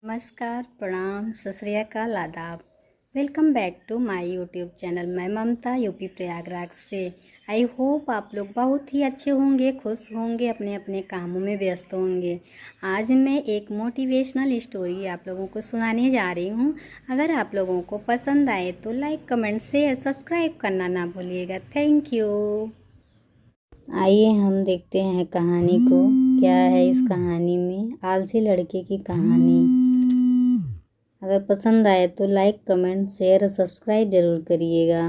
नमस्कार, प्रणाम, सत श्री अकाल, आदाब। Welcome back to my YouTube channel. मैं ममता यूपी प्रयागराज से। आई होप आप लोग बहुत ही अच्छे होंगे, खुश होंगे, अपने अपने कामों में व्यस्त होंगे। आज मैं एक मोटिवेशनल स्टोरी आप लोगों को सुनाने जा रही हूँ। अगर आप लोगों को पसंद आए तो लाइक, कमेंट, शेयर, सब्सक्राइब करना ना भूलिएगा। Thank you. आइए हम देखते हैं कहानी को। क्या है इस कहानी में? आलसी लड़के की कहानी। अगर पसंद आए तो लाइक, कमेंट, शेयर और सब्सक्राइब जरूर करिएगा।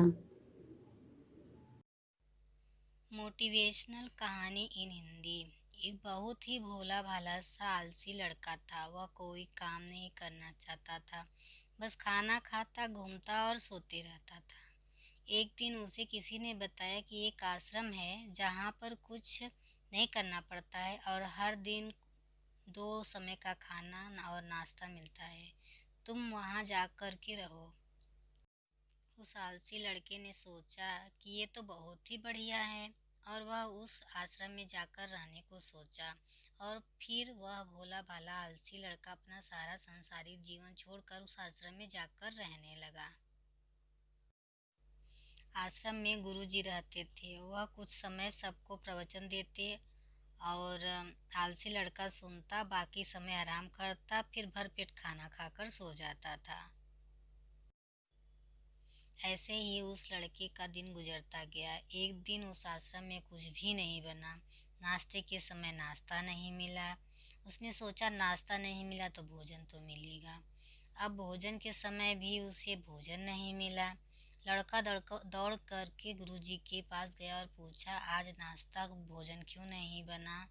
मोटिवेशनल कहानी इन हिंदी। एक बहुत ही भोला भाला सा आलसी लड़का था। वह कोई काम नहीं करना चाहता था, बस खाना खाता, घूमता और सोते रहता था। एक दिन उसे किसी ने बताया कि एक आश्रम है जहाँ पर कुछ नहीं करना पड़ता है और हर दिन 2 समय का खाना और नाश्ता मिलता है। तुम वहाँ जा कर के रहो। उस आलसी लड़के ने सोचा कि ये तो बहुत ही बढ़िया है और वह उस आश्रम में जाकर रहने को सोचा। और फिर वह भोला भाला आलसी लड़का अपना सारा सांसारिक जीवन छोड़कर उस आश्रम में जाकर रहने लगा। आश्रम में गुरुजी रहते थे। वह कुछ समय सबको प्रवचन देते और आलसी लड़का सुनता, बाकी समय आराम करता, फिर भरपेट खाना खाकर सो जाता था। ऐसे ही उस लड़के का दिन गुजरता गया। एक दिन उस आश्रम में कुछ भी नहीं बना। नाश्ते के समय नाश्ता नहीं मिला। उसने सोचा नाश्ता नहीं मिला तो भोजन तो मिलेगा। अब भोजन के समय भी उसे भोजन नहीं मिला। लड़का दौड़ करके गुरुजी के पास गया और पूछा, आज नाश्ता भोजन क्यों नहीं बना?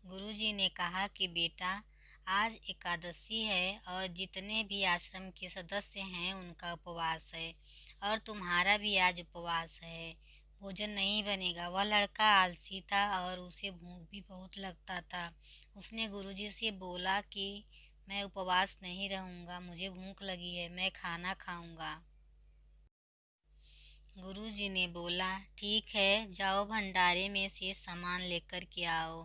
गुरुजी ने कहा कि बेटा, आज एकादशी है और जितने भी आश्रम के सदस्य हैं उनका उपवास है और तुम्हारा भी आज उपवास है। भोजन नहीं बनेगा। वह लड़का आलसी था और उसे भूख भी बहुत लगता था। उसने गुरुजी से बोला कि मैं उपवास नहीं रहूँगा, मुझे भूख लगी है, मैं खाना खाऊंगा। गुरुजी ने बोला, ठीक है, जाओ भंडारे में से सामान लेकर के आओ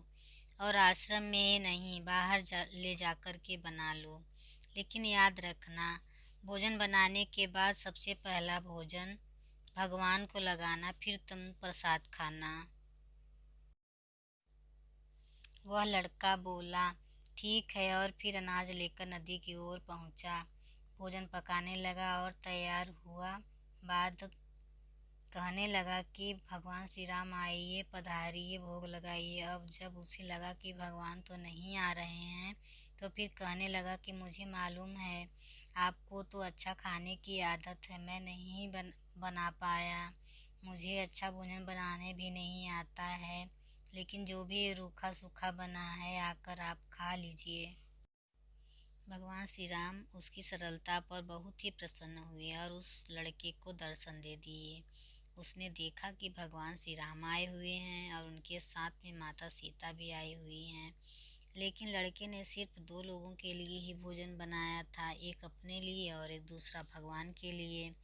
और आश्रम में नहीं बाहर ले जाकर के बना लो। लेकिन याद रखना, भोजन बनाने के बाद सबसे पहला भोजन भगवान को लगाना, फिर तुम प्रसाद खाना। वह लड़का बोला, ठीक है, और फिर अनाज लेकर नदी की ओर पहुंचा। भोजन पकाने लगा और तैयार हुआ। बाद कहने लगा कि भगवान श्री राम आइए, पधारिए, भोग लगाइए। अब जब उसे लगा कि भगवान तो नहीं आ रहे हैं तो फिर कहने लगा कि मुझे मालूम है आपको तो अच्छा खाने की आदत है, मैं नहीं बना पाया, मुझे अच्छा भोजन बनाने भी नहीं आता है, लेकिन जो भी रूखा सूखा बना है आकर आप खा लीजिए। भगवान श्री राम उसकी सरलता पर बहुत ही प्रसन्न हुए और उस लड़के को दर्शन दे दिए। उसने देखा कि भगवान श्री राम आए हुए हैं और उनके साथ में माता सीता भी आई हुई हैं। लेकिन लड़के ने सिर्फ 2 लोगों के लिए ही भोजन बनाया था, एक अपने लिए और एक दूसरा भगवान के लिए।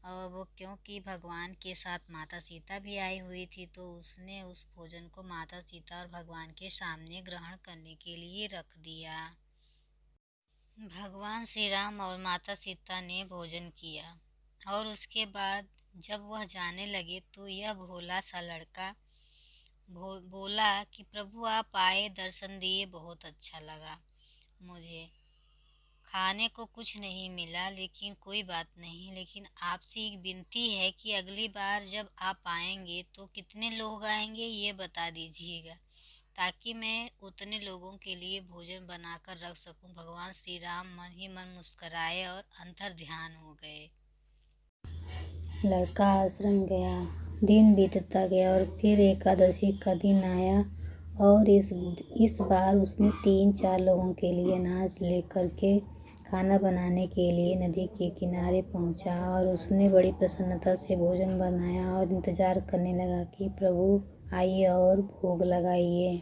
और वो क्योंकि भगवान के साथ माता सीता भी आई हुई थी तो उसने उस भोजन को माता सीता और भगवान के सामने ग्रहण करने के लिए रख दिया। भगवान श्री राम और माता सीता ने भोजन किया और उसके बाद जब वह जाने लगे तो यह भोला सा लड़का बोला कि प्रभु आप आए, दर्शन दिए, बहुत अच्छा लगा। मुझे खाने को कुछ नहीं मिला, लेकिन कोई बात नहीं, लेकिन आपसे एक विनती है कि अगली बार जब आप आएंगे तो कितने लोग आएंगे ये बता दीजिएगा, ताकि मैं उतने लोगों के लिए भोजन बनाकर रख सकूं। भगवान श्री राम मन ही मन मुस्कराए और अंतर ध्यान हो गए। लड़का आश्रम गया। दिन बीतता गया और फिर एकादशी का दिन आया और इस बार उसने 3-4 लोगों के लिए अनाज लेकर के खाना बनाने के लिए नदी के किनारे पहुंचा और उसने बड़ी प्रसन्नता से भोजन बनाया और इंतजार करने लगा कि प्रभु आइए और भोग लगाइए।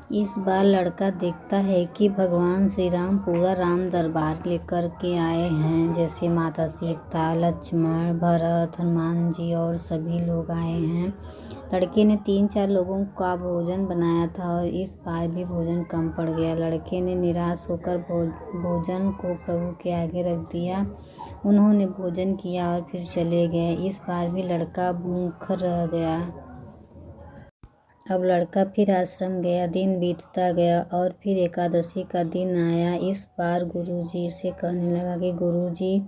इस बार लड़का देखता है कि भगवान श्री राम पूरा राम दरबार लेकर के आए हैं, जैसे माता सीता, लक्ष्मण, भरत, हनुमान जी और सभी लोग आए हैं। लड़के ने 3-4 लोगों का भोजन बनाया था और इस बार भी भोजन कम पड़ गया। लड़के ने निराश होकर भोजन को प्रभु के आगे रख दिया। उन्होंने भोजन किया और फिर चले गए। इस बार भी लड़का भूख रह गया। अब लड़का फिर आश्रम गया। दिन बीतता गया और फिर एकादशी का दिन आया। इस बार गुरुजी से कहने लगा कि गुरुजी,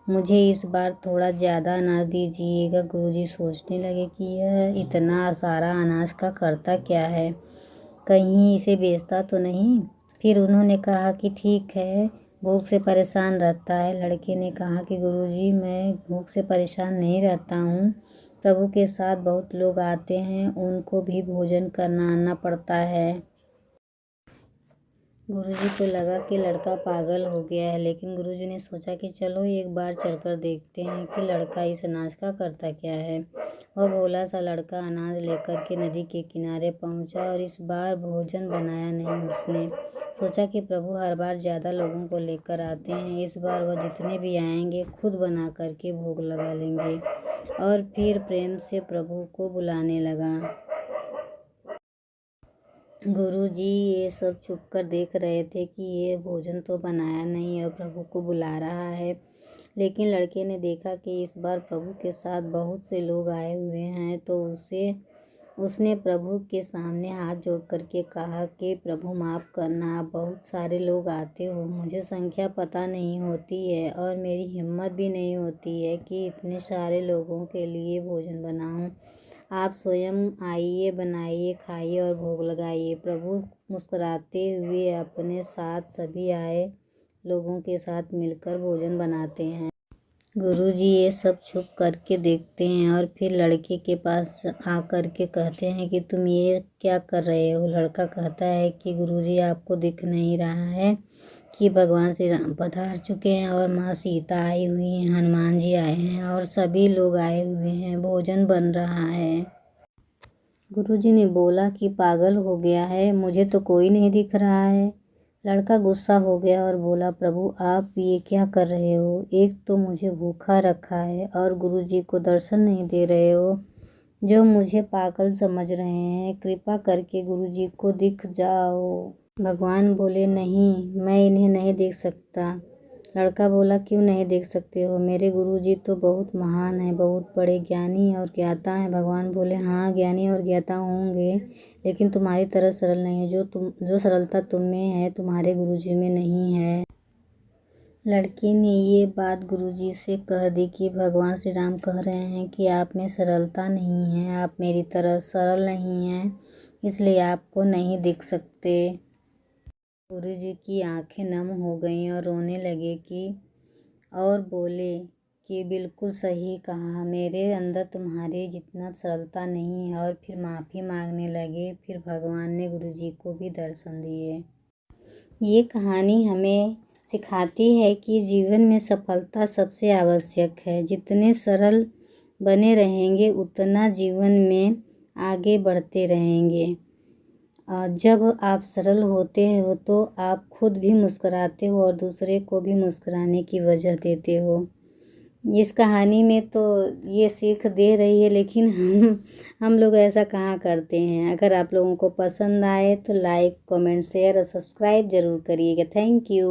मुझे इस बार थोड़ा ज़्यादा अनाज दीजिएगा। गुरुजी सोचने लगे कि यह इतना सारा अनाज का करता क्या है, कहीं इसे बेचता तो नहीं। फिर उन्होंने कहा कि ठीक है, भूख से परेशान रहता है। लड़के ने कहा कि गुरुजी, मैं भूख से परेशान नहीं रहता हूँ। प्रभु के साथ बहुत लोग आते हैं, उनको भी भोजन करना पड़ता है। गुरुजी को लगा कि लड़का पागल हो गया है, लेकिन गुरुजी ने सोचा कि चलो एक बार चलकर देखते हैं कि लड़का इस अनाज का करता क्या है। वह भोला सा लड़का अनाज लेकर के नदी के किनारे पहुंचा और इस बार भोजन बनाया नहीं। उसने सोचा कि प्रभु हर बार ज़्यादा लोगों को लेकर आते हैं, इस बार वह जितने भी आएंगे खुद बना करके भोग लगा लेंगे। और फिर प्रेम से प्रभु को बुलाने लगा। गुरुजी ये सब छुप कर देख रहे थे कि ये भोजन तो बनाया नहीं और प्रभु को बुला रहा है। लेकिन लड़के ने देखा कि इस बार प्रभु के साथ बहुत से लोग आए हुए हैं, तो उसने प्रभु के सामने हाथ जोड़ करके कहा कि प्रभु माफ़ करना, आप बहुत सारे लोग आते हो, मुझे संख्या पता नहीं होती है और मेरी हिम्मत भी नहीं होती है कि इतने सारे लोगों के लिए भोजन बनाऊं। आप स्वयं आइए, बनाइए, खाइए और भोग लगाइए। प्रभु मुस्कुराते हुए अपने साथ सभी आए लोगों के साथ मिलकर भोजन बनाते हैं। गुरुजी ये सब छुप करके देखते हैं और फिर लड़के के पास आकर के कहते हैं कि तुम ये क्या कर रहे हो। लड़का कहता है कि गुरुजी, आपको दिख नहीं रहा है कि भगवान श्री राम पधार चुके हैं और माँ सीता आई हुई हैं, हनुमान जी आए हैं और सभी लोग आए हुए हैं, भोजन बन रहा है। गुरुजी ने बोला कि पागल हो गया है, मुझे तो कोई नहीं दिख रहा है। लड़का गुस्सा हो गया और बोला, प्रभु आप ये क्या कर रहे हो, एक तो मुझे भूखा रखा है और गुरुजी को दर्शन नहीं दे रहे हो, जो मुझे पागल समझ रहे हैं। कृपा करके गुरुजी को दिख जाओ। भगवान बोले, नहीं, मैं इन्हें नहीं देख सकता। लड़का बोला, क्यों नहीं देख सकते हो, मेरे गुरुजी तो बहुत महान हैं, बहुत बड़े ज्ञानी और ज्ञाता हैं। भगवान बोले, हाँ, ज्ञानी और ज्ञाता होंगे, लेकिन तुम्हारी तरह सरल नहीं है। जो सरलता तुम में है तुम्हारे गुरुजी में नहीं है। लड़के ने ये बात गुरुजी से कह दी कि भगवान श्री राम कह रहे हैं कि आप में सरलता नहीं है, आप मेरी तरह सरल नहीं हैं, इसलिए आपको नहीं दिख सकते। गुरुजी की आंखें नम हो गईं और रोने लगे और बोले कि बिल्कुल सही कहा, मेरे अंदर तुम्हारे जितना सरलता नहीं है। और फिर माफ़ी मांगने लगे। फिर भगवान ने गुरुजी को भी दर्शन दिए। ये कहानी हमें सिखाती है कि जीवन में सफलता सबसे आवश्यक है। जितने सरल बने रहेंगे उतना जीवन में आगे बढ़ते रहेंगे। जब आप सरल होते हो तो आप खुद भी मुस्कुराते हो और दूसरे को भी मुस्कुराने की वजह देते हो। इस कहानी में तो ये सीख दे रही है, लेकिन हम लोग ऐसा कहाँ करते हैं। अगर आप लोगों को पसंद आए तो लाइक, कमेंट, शेयर और सब्सक्राइब ज़रूर करिएगा। Thank you.